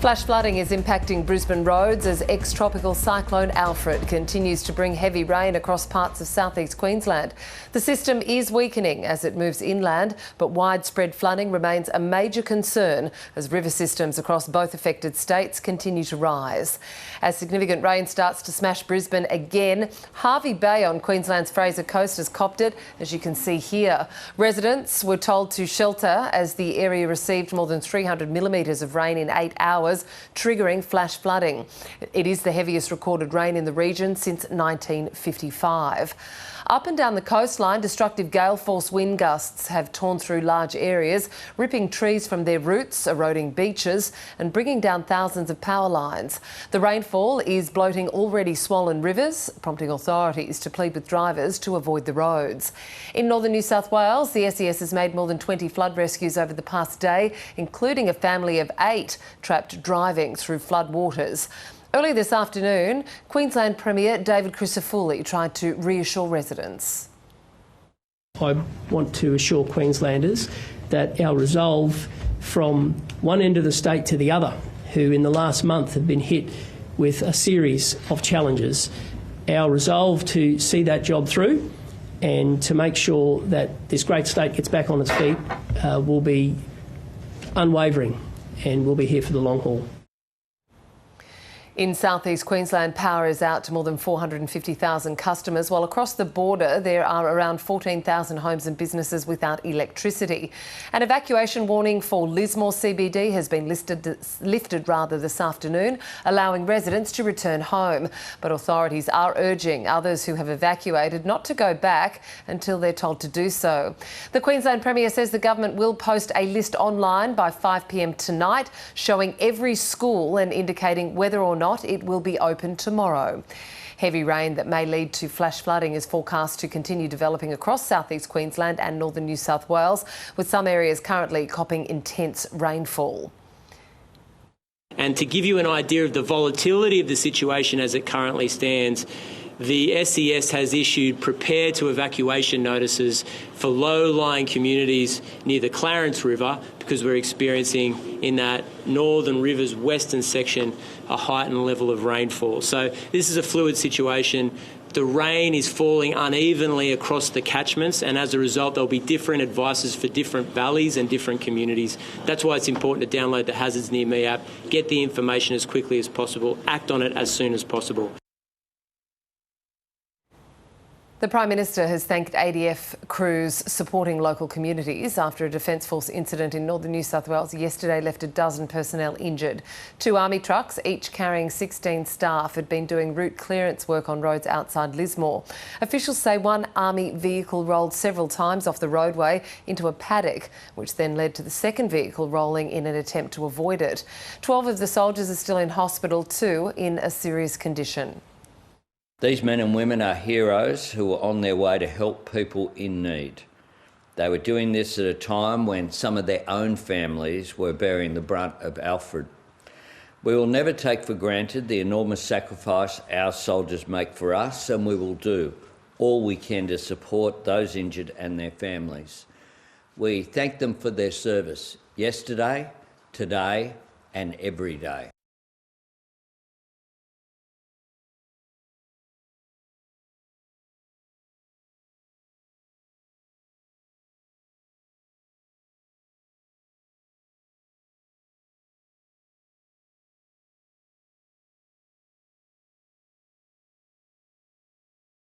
Flash flooding is impacting Brisbane roads as ex-tropical Cyclone Alfred continues to bring heavy rain across parts of southeast Queensland. The system is weakening as it moves inland, but widespread flooding remains a major concern as river systems across both affected states continue to rise. As significant rain starts to smash Brisbane again, Hervey Bay on Queensland's Fraser coast has copped it, as you can see here. Residents were told to shelter as the area received more than 300 millimetres of rain in 8 hours, triggering flash flooding. It is the heaviest recorded rain in the region since 1955. Up and down the coastline, destructive gale force wind gusts have torn through large areas, ripping trees from their roots, eroding beaches and bringing down thousands of power lines. The rainfall is bloating already swollen rivers, prompting authorities to plead with drivers to avoid the roads. In northern New South Wales, the SES has made more than 20 flood rescues over the past day, including a family of 8 trapped driving through flood waters. Early this afternoon, Queensland Premier David Crisafulli tried to reassure residents. I want to assure Queenslanders that our resolve from one end of the state to the other, who in the last month have been hit with a series of challenges, our resolve to see that job through and to make sure that this great state gets back on its feet will be unwavering, and we'll be here for the long haul. In southeast Queensland, power is out to more than 450,000 customers, while across the border there are around 14,000 homes and businesses without electricity. An evacuation warning for Lismore CBD has been lifted this afternoon, allowing residents to return home. But authorities are urging others who have evacuated not to go back until they're told to do so. The Queensland Premier says the government will post a list online by 5 p.m. tonight, showing every school and indicating whether or not it will be open tomorrow. Heavy rain that may lead to flash flooding is forecast to continue developing across southeast Queensland and northern New South Wales, with some areas currently copping intense rainfall. And to give you an idea of the volatility of the situation as it currently stands, the SES has issued prepare to evacuation notices for low-lying communities near the Clarence River because we're experiencing in that northern river's western section a heightened level of rainfall. So this is a fluid situation. The rain is falling unevenly across the catchments, and as a result there'll be different advices for different valleys and different communities. That's why it's important to download the Hazards Near Me app, get the information as quickly as possible, act on it as soon as possible. The Prime Minister has thanked ADF crews supporting local communities after a Defence Force incident in northern New South Wales yesterday left a dozen personnel injured. 2 Army trucks, each carrying 16 staff, had been doing route clearance work on roads outside Lismore. Officials say one Army vehicle rolled several times off the roadway into a paddock, which then led to the second vehicle rolling in an attempt to avoid it. 12 of the soldiers are still in hospital, 2 in a serious condition. These men and women are heroes who are on their way to help people in need. They were doing this at a time when some of their own families were bearing the brunt of Alfred. We will never take for granted the enormous sacrifice our soldiers make for us, and we will do all we can to support those injured and their families. We thank them for their service yesterday, today and every day.